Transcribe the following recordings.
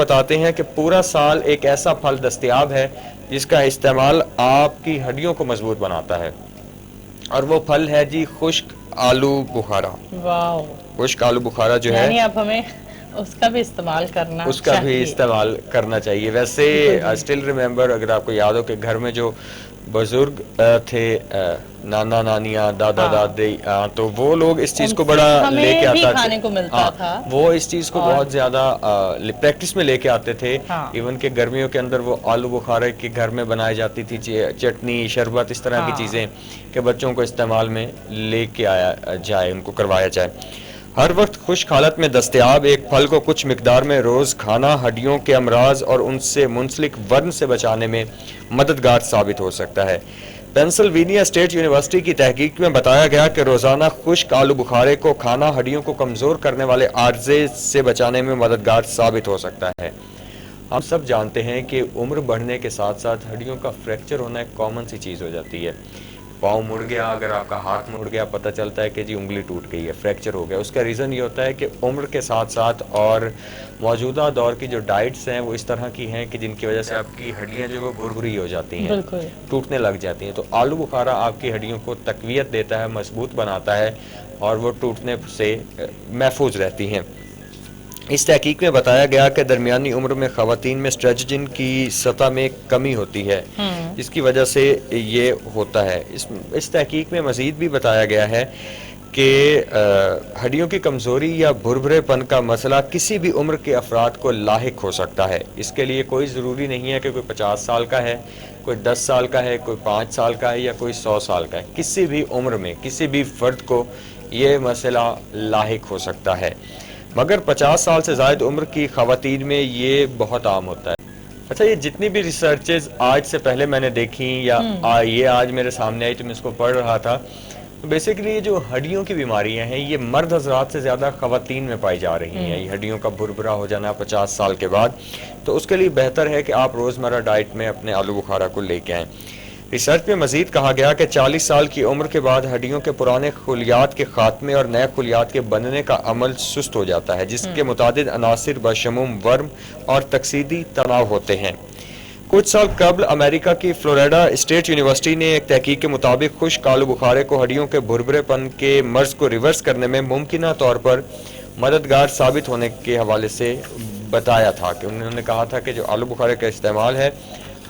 بتاتے ہیں کہ پورا سال ایک ایسا پھل دستیاب ہے جس کا استعمال آپ کی ہڈیوں کو مضبوط بناتا ہے، اور وہ پھل ہے جی خشک آلو بخارا۔ واو، خشک آلو بخارا جو ہے یعنی اب ہمیں اس کا بھی استعمال کرنا اس کا بھی چاہیے۔ استعمال کرنا چاہیے۔ ویسے بالکل جی، اسٹل ریممبر، اگر آپ کو یاد ہو کہ گھر میں جو بزرگ تھے، نانا نانیاں، دادا ہاں، دادی، تو وہ لوگ اس چیز ان کو سے بڑا لے ہمیں کے بھی آتا تھے۔ کھانے کو ملتا ہاں، تھا وہ اس چیز کو اور بہت زیادہ پریکٹس میں لے کے آتے تھے۔ ہاں، ایون کہ گرمیوں کے اندر وہ آلو بخارے کے گھر میں بنائی جاتی تھی چٹنی، شربت، اس طرح کی ہاں، چیزیں کہ بچوں کو استعمال میں لے کے آیا جائے، ان کو کروایا جائے۔ ہر وقت خشک حالت میں دستیاب ایک پھل کو کچھ مقدار میں روز کھانا ہڈیوں کے امراض اور ان سے منسلک ورم سے بچانے میں مددگار ثابت ہو سکتا ہے۔ پینسلوینیا اسٹیٹ یونیورسٹی کی تحقیق میں بتایا گیا کہ روزانہ خشک آلو بخارے کو کھانا ہڈیوں کو کمزور کرنے والے عارضے سے بچانے میں مددگار ثابت ہو سکتا ہے۔ ہم سب جانتے ہیں کہ عمر بڑھنے کے ساتھ ساتھ ہڈیوں کا فریکچر ہونا ایک کامن سی چیز ہو جاتی ہے۔ پاؤں مڑ گیا، اگر آپ کا ہاتھ مڑ گیا، پتہ چلتا ہے کہ جی انگلی ٹوٹ گئی ہے، فریکچر ہو گیا۔ اس کا ریزن یہ ہوتا ہے کہ عمر کے ساتھ ساتھ اور موجودہ دور کی جو ڈائٹس ہیں وہ اس طرح کی ہیں کہ جن کی وجہ سے آپ کی ہڈیاں جو وہ بھربھری ہو جاتی ہیں، بالکل، ٹوٹنے لگ جاتی ہیں۔ تو آلو بخارا آپ کی ہڈیوں کو تقویت دیتا ہے، مضبوط بناتا ہے، اور وہ ٹوٹنے سے محفوظ رہتی ہیں۔ اس تحقیق میں بتایا گیا کہ درمیانی عمر میں خواتین میں اسٹریجن کی سطح میں کمی ہوتی ہے، جس کی وجہ سے یہ ہوتا ہے۔ اس تحقیق میں مزید بھی بتایا گیا ہے کہ ہڈیوں کی کمزوری یا بھربھرے پن کا مسئلہ کسی بھی عمر کے افراد کو لاحق ہو سکتا ہے۔ اس کے لیے کوئی ضروری نہیں ہے کہ کوئی 50 سال کا ہے، کوئی 10 سال کا ہے، کوئی 5 سال کا ہے یا کوئی 100 سال کا ہے۔ کسی بھی عمر میں کسی بھی فرد کو یہ مسئلہ لاحق ہو سکتا ہے، مگر 50 سال سے زائد عمر کی خواتین میں یہ بہت عام ہوتا ہے۔ اچھا، یہ جتنی بھی ریسرچز آج سے پہلے میں نے دیکھیں یا یہ آج میرے سامنے آئی تو میں اس کو پڑھ رہا تھا، بیسیکلی یہ جو ہڈیوں کی بیماریاں ہیں یہ مرد حضرات سے زیادہ خواتین میں پائی جا رہی ہیں۔ یہ ہڈیوں کا بھربھرا ہو جانا 50 سال کے بعد، تو اس کے لیے بہتر ہے کہ آپ روزمرہ ڈائٹ میں اپنے آلو بخارا کو لے کے آئیں۔ ریسرچ میں مزید کہا گیا کہ 40 سال کی عمر کے بعد ہڈیوں کے پرانے خلیات کے خاتمے اور نئے خلیات کے بننے کا عمل سست ہو جاتا ہے، جس کے متعدد عناصر بشمول ورم اور تکسیدی تناؤ ہوتے ہیں۔ کچھ سال قبل امریکہ کی فلوریڈا اسٹیٹ یونیورسٹی نے ایک تحقیق کے مطابق خشک آلو بخارے کو ہڈیوں کے بھربھرے پن کے مرض کو ریورس کرنے میں ممکنہ طور پر مددگار ثابت ہونے کے حوالے سے بتایا تھا کہ انہوں نے کہا تھا کہ جو آلو بخارے کا استعمال ہے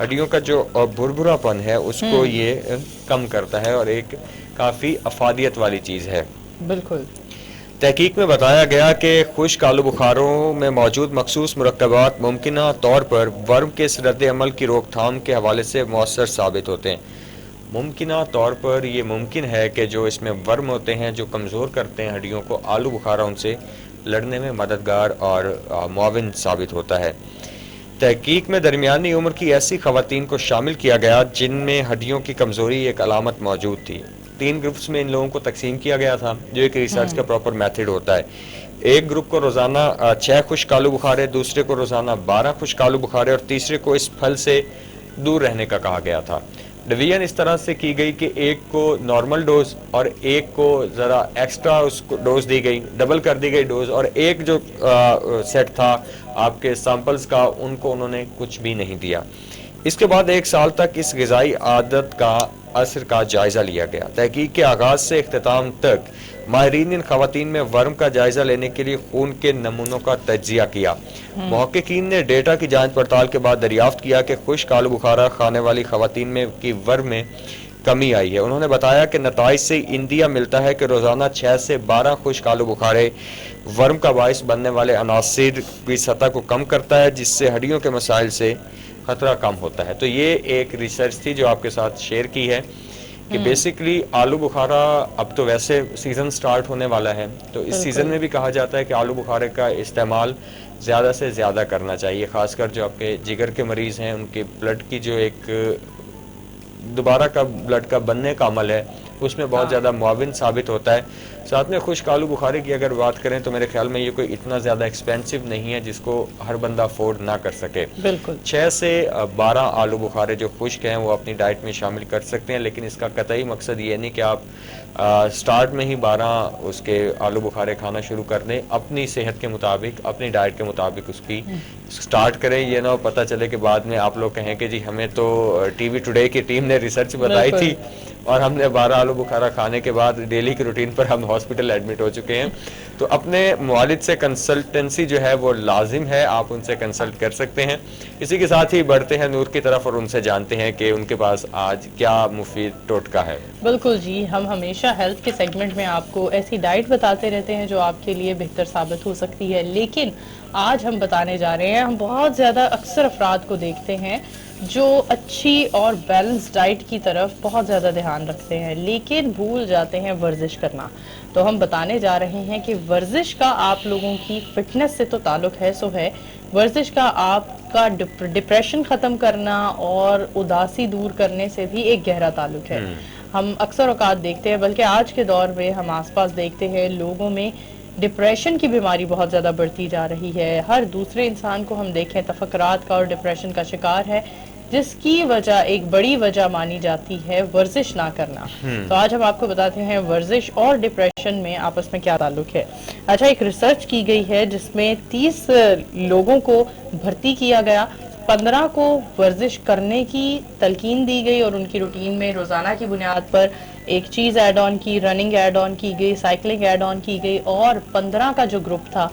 ہڈیوں کا جو بھربھرا پن ہے اس کو یہ کم کرتا ہے اور ایک کافی افادیت والی چیز ہے۔ بالکل، تحقیق میں بتایا گیا کہ خشک آلو بخاروں میں موجود مخصوص مرکبات ممکنہ طور پر ورم کے رد عمل کی روک تھام کے حوالے سے مؤثر ثابت ہوتے ہیں۔ ممکنہ طور پر یہ ممکن ہے کہ جو اس میں ورم ہوتے ہیں جو کمزور کرتے ہیں ہڈیوں کو، آلو بخارا ان سے لڑنے میں مددگار اور معاون ثابت ہوتا ہے۔ تحقیق میں درمیانی عمر کی ایسی خواتین کو شامل کیا گیا جن میں ہڈیوں کی کمزوری ایک علامت موجود تھی۔ 3 گروپس میں ان لوگوں کو تقسیم کیا گیا تھا، جو ایک ریسرچ کا پراپر میتھڈ ہوتا ہے۔ ایک گروپ کو روزانہ 6 خشک آلو بخارے، دوسرے کو روزانہ 12 خشک آلو بخارے اور تیسرے کو اس پھل سے دور رہنے کا کہا گیا تھا۔ ڈویژن اس طرح سے کی گئی کہ ایک کو نارمل ڈوز اور ایک کو ذرا ایکسٹرا اس کو ڈوز دی گئی، ڈبل کر دی گئی ڈوز، اور ایک جو سیٹ تھا آپ کے سیمپلز کا ان کو انہوں نے کچھ بھی نہیں دیا۔ اس کے بعد 1 سال تک اس غذائی عادت کا اثر کا جائزہ لیا گیا۔ تحقیق کے آغاز سے اختتام تک ماہرین نے خواتین میں ورم کا جائزہ لینے کے لیے خون کے نمونوں کا تجزیہ کیا۔ محققین نے ڈیٹا کی جانچ پڑتال کے بعد دریافت کیا کہ خشک آلو بخارا کھانے والی خواتین میں کی ورم میں کمی آئی ہے۔ انہوں نے بتایا کہ نتائج سے اندیہ ملتا ہے کہ روزانہ 6 سے 12 خشک آلو بخارے ورم کا باعث بننے والے عناصر کی سطح کو کم کرتا ہے، جس سے ہڈیوں کے مسائل سے خطرہ کم ہوتا ہے۔ تو یہ ایک ریسرچ تھی جو آپ کے ساتھ شیئر کی ہے کہ بیسیکلی آلو بخارا اب تو ویسے سیزن سٹارٹ ہونے والا ہے، تو اس سیزن میں بھی کہا جاتا ہے کہ آلو بخارے کا استعمال زیادہ سے زیادہ کرنا چاہیے، خاص کر جو آپ کے جگر کے مریض ہیں، ان کے بلڈ کی جو ایک دوبارہ کا بلڈ کا بننے کا عمل ہے اس میں بہت زیادہ معاون ثابت ہوتا ہے۔ ساتھ میں خشک آلو بخارے کی اگر بات کریں تو میرے خیال میں یہ کوئی اتنا زیادہ ایکسپینسو نہیں ہے جس کو ہر بندہ افورڈ نہ کر سکے. بالکل 6 سے 12 آلو بخارے جو خشک ہیں وہ اپنی ڈائٹ میں شامل کر سکتے ہیں, لیکن اس کا قطعی مقصد یہ نہیں کہ آپ سٹارٹ میں ہی 12 اس کے آلو بخارے کھانا شروع کر دیں. اپنی صحت کے مطابق, اپنی ڈائٹ کے مطابق اس کی سٹارٹ کریں. یہ نہ پتہ چلے کہ بعد میں آپ لوگ کہیں کہ جی ہمیں تو ٹی وی ٹوڈے کی ٹیم نے ریسرچ بتائی تھی اور ہم نے 12 آلو بخارا کھانے کے بعد ڈیلی کی روٹین پر ہم ہاسپٹل ایڈمٹ ہو چکے ہیں. تو اپنے والد سے کنسلٹنسی جو ہے وہ لازم ہے, آپ ان سے کنسلٹ کر سکتے ہیں. اسی کے ساتھ ہی بڑھتے ہیں نور کی طرف اور ان سے جانتے ہیں کہ ان کے پاس آج کیا مفید ٹوٹکا ہے. بالکل جی, ہم ہمیشہ ہیلتھ کے سیگمنٹ میں آپ کو ایسی ڈائٹ بتاتے رہتے ہیں جو آپ کے لیے بہتر ثابت ہو سکتی ہے, لیکن آج ہم بتانے جا رہے ہیں, ہم بہت زیادہ اکثر افراد کو دیکھتے ہیں جو اچھی اور بیلنس ڈائٹ کی طرف بہت زیادہ دھیان رکھتے ہیں لیکن بھول جاتے ہیں ورزش کرنا. تو ہم بتانے جا رہے ہیں کہ ورزش کا آپ لوگوں کی فٹنس سے تو تعلق ہے سو ہے, ورزش کا آپ کا ڈپریشن ختم کرنا اور اداسی دور کرنے سے بھی ایک گہرا تعلق ہے. ہم اکثر اوقات دیکھتے ہیں, بلکہ آج کے دور میں ہم آس پاس دیکھتے ہیں لوگوں میں ڈپریشن کی بیماری بہت زیادہ بڑھتی جا رہی ہے. ہر دوسرے انسان کو ہم دیکھیں تفکرات کا اور ڈپریشن کا شکار ہے, جس کی وجہ, ایک بڑی وجہ مانی جاتی ہے ورزش نہ کرنا. تو آج ہم آپ کو بتاتے ہیں ورزش اور ڈپریشن میں آپس میں کیا تعلق ہے. اچھا, ایک ریسرچ کی گئی ہے جس میں 30 لوگوں کو بھرتی کیا گیا, 15 کو ورزش کرنے کی تلقین دی گئی اور ان کی روٹین میں روزانہ کی بنیاد پر ایک چیز ایڈ آن کی, رننگ ایڈ آن کی گئی, سائیکلنگ ایڈ آن کی گئی, اور 15 کا جو گروپ تھا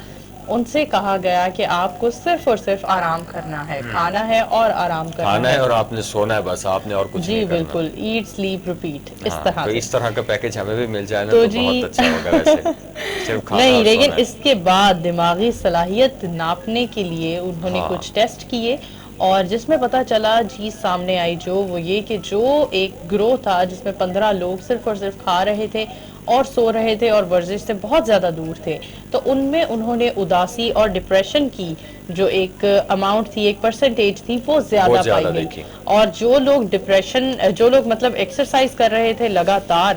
ان سے کہا گیا کہ آپ کو صرف اور صرف آرام کرنا ہے, کھانا ہے اور آرام کرنا ہے اور آپ نے سونا ہے, بس آپ نے اور کچھ نہیں کرنا. جی بالکل, ایٹ سلیپ ریپیٹ, اس طرح تو سے. اس طرح کا پیکج ہمیں بھی مل جائے نا تو بہت اچھا ہوگا ویسے. صرف کھانا نہیں, اور لیکن سونا. اس کے بعد دماغی صلاحیت ناپنے کے لیے انہوں نے کچھ ٹیسٹ کیے اور جس میں پتا چلا چیز سامنے آئی جو وہ یہ کہ جو ایک گروہ تھا جس میں 15 لوگ صرف اور صرف کھا رہے تھے اور سو رہے تھے اور ورزش سے بہت زیادہ دور تھے, تو ان میں انہوں نے اداسی اور ڈپریشن کی جو ایک اماؤنٹ تھی, ایک پرسنٹیج تھی, وہ زیادہ پائی گئی. اور جو لوگ ڈپریشن, جو لوگ مطلب ایکسرسائز کر رہے تھے لگاتار,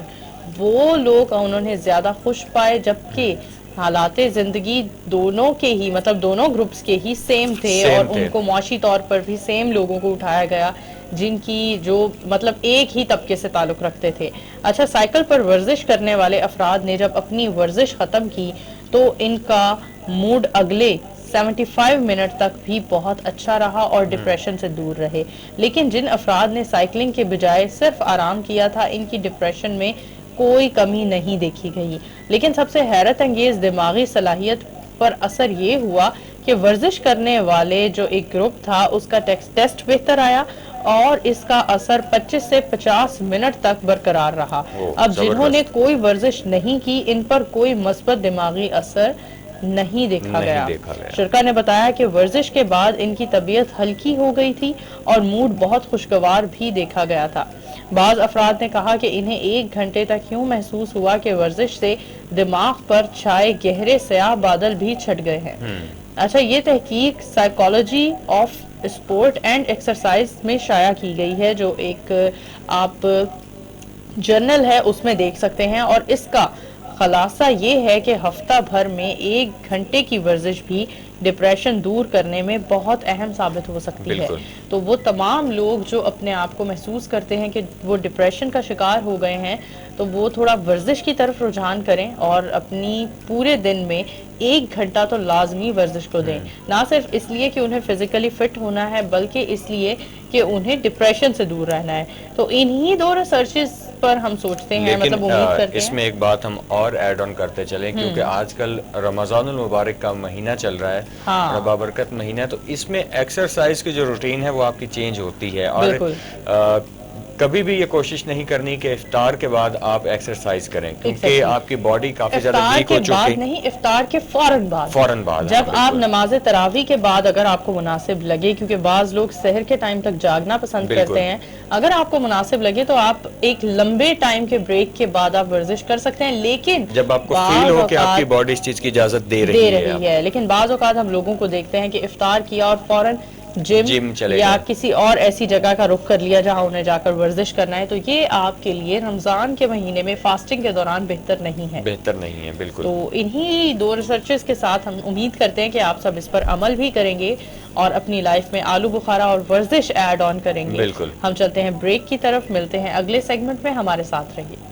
وہ لوگ انہوں نے زیادہ خوش پائے, جبکہ حالات زندگی دونوں کے ہی, مطلب دونوں گروپس کے ہی سیم تھے اور ان کو معاشی طور پر بھی سیم لوگوں کو اٹھایا گیا جن کی جو مطلب ایک ہی طبقے سے تعلق رکھتے تھے. اچھا, سائیکل پر ورزش کرنے والے افراد نے جب اپنی ورزش ختم کی تو ان کا موڈ اگلے 75 منٹ تک بھی بہت اچھا رہا اور ڈپریشن سے دور رہے. لیکن جن افراد نے سائیکلنگ کے بجائے صرف آرام کیا تھا, ان کی ڈپریشن میں کوئی کمی نہیں دیکھی گئی. لیکن سب سے حیرت انگیز دماغی صلاحیت پر اثر یہ ہوا کہ ورزش کرنے والے جو ایک گروپ تھا اس کا ٹیسٹ بہتر آیا اور اس کا اثر 25 سے 50 منٹ تک برقرار رہا. اب جنہوں نے کوئی ورزش نہیں کی ان پر کوئی مثبت دماغی اثر نہیں دیکھا گیا. شرکا نے بتایا کہ ورزش کے بعد ان کی طبیعت ہلکی ہو گئی تھی اور موڈ بہت خوشگوار بھی دیکھا گیا تھا. بعض افراد نے کہا کہ انہیں 1 گھنٹے تک یوں محسوس ہوا کہ ورزش سے دماغ پر چھائے گہرے سیاہ بادل بھی چھٹ گئے ہیں. اچھا, یہ تحقیق psychology of sport and exercise میں شائع کی گئی ہے, جو ایک آپ جرنل ہے اس میں دیکھ سکتے ہیں, اور اس کا خلاصہ یہ ہے کہ ہفتہ بھر میں 1 گھنٹے کی ورزش بھی ڈپریشن دور کرنے میں بہت اہم ثابت ہو سکتی ہے. تو وہ تمام لوگ جو اپنے آپ کو محسوس کرتے ہیں کہ وہ ڈپریشن کا شکار ہو گئے ہیں, تو وہ تھوڑا ورزش کی طرف رجحان کریں اور اپنی پورے دن میں 1 گھنٹہ تو لازمی ورزش کو دیں, نہ صرف اس لیے کہ انہیں فزیکلی فٹ ہونا ہے بلکہ اس لیے کہ انہیں ڈپریشن سے دور رہنا ہے. تو انہی 2 ریسرچز پر ہم سوچتے ہیں, مطلب امید کرتے ہیں. اس میں ایک بات ہم اور ایڈ آن کرتے چلیں, کیونکہ آج کل رمضان المبارک کا مہینہ چل رہا ہے, بابرکت مہینہ, تو اس میں ایکسرسائز کی جو روٹین ہے وہ آپ کی چینج ہوتی ہے. اور کبھی بھی یہ کوشش نہیں کرنی کہ افطار کے بعد آپ ایکسرسائز کریں, کیونکہ آپ کی باڈی کافی زیادہ ویک ہو چکی ہے. افطار کے بعد نہیں, افطار کے فوراً بعد جب آپ نماز تراویح کے بعد اگر آپ کو مناسب لگے, کیونکہ بعض لوگ سحر کے ٹائم تک جاگنا پسند کرتے ہیں, اگر آپ کو مناسب لگے تو آپ ایک لمبے ٹائم کے بریک کے بعد آپ ورزش کر سکتے ہیں. لیکن جب آپ کو فیل ہو کہ آپ کی باڈی اس چیز کی اجازت دے رہی ہے, لیکن بعض اوقات ہم لوگوں کو دیکھتے ہیں کہ افطار کیا اور فوراً جم چلے یا جائیں۔ کسی اور ایسی جگہ کا رخ کر لیا جہاں انہیں جا کر ورزش کرنا ہے، تو یہ آپ کے لیے رمضان کے مہینے میں فاسٹنگ کے دوران بہتر نہیں ہے۔ بہتر نہیں ہے، بالکل۔ تو انہی دو ریسرچز کے ساتھ ہم امید کرتے ہیں کہ آپ سب اس پر عمل بھی کریں گے اور اپنی لائف میں آلو بخارا اور ورزش ایڈ آن کریں گے۔ بالکل۔ ہم چلتے ہیں بریک کی طرف، ملتے ہیں اگلے سیگمنٹ میں، ہمارے ساتھ رہیے۔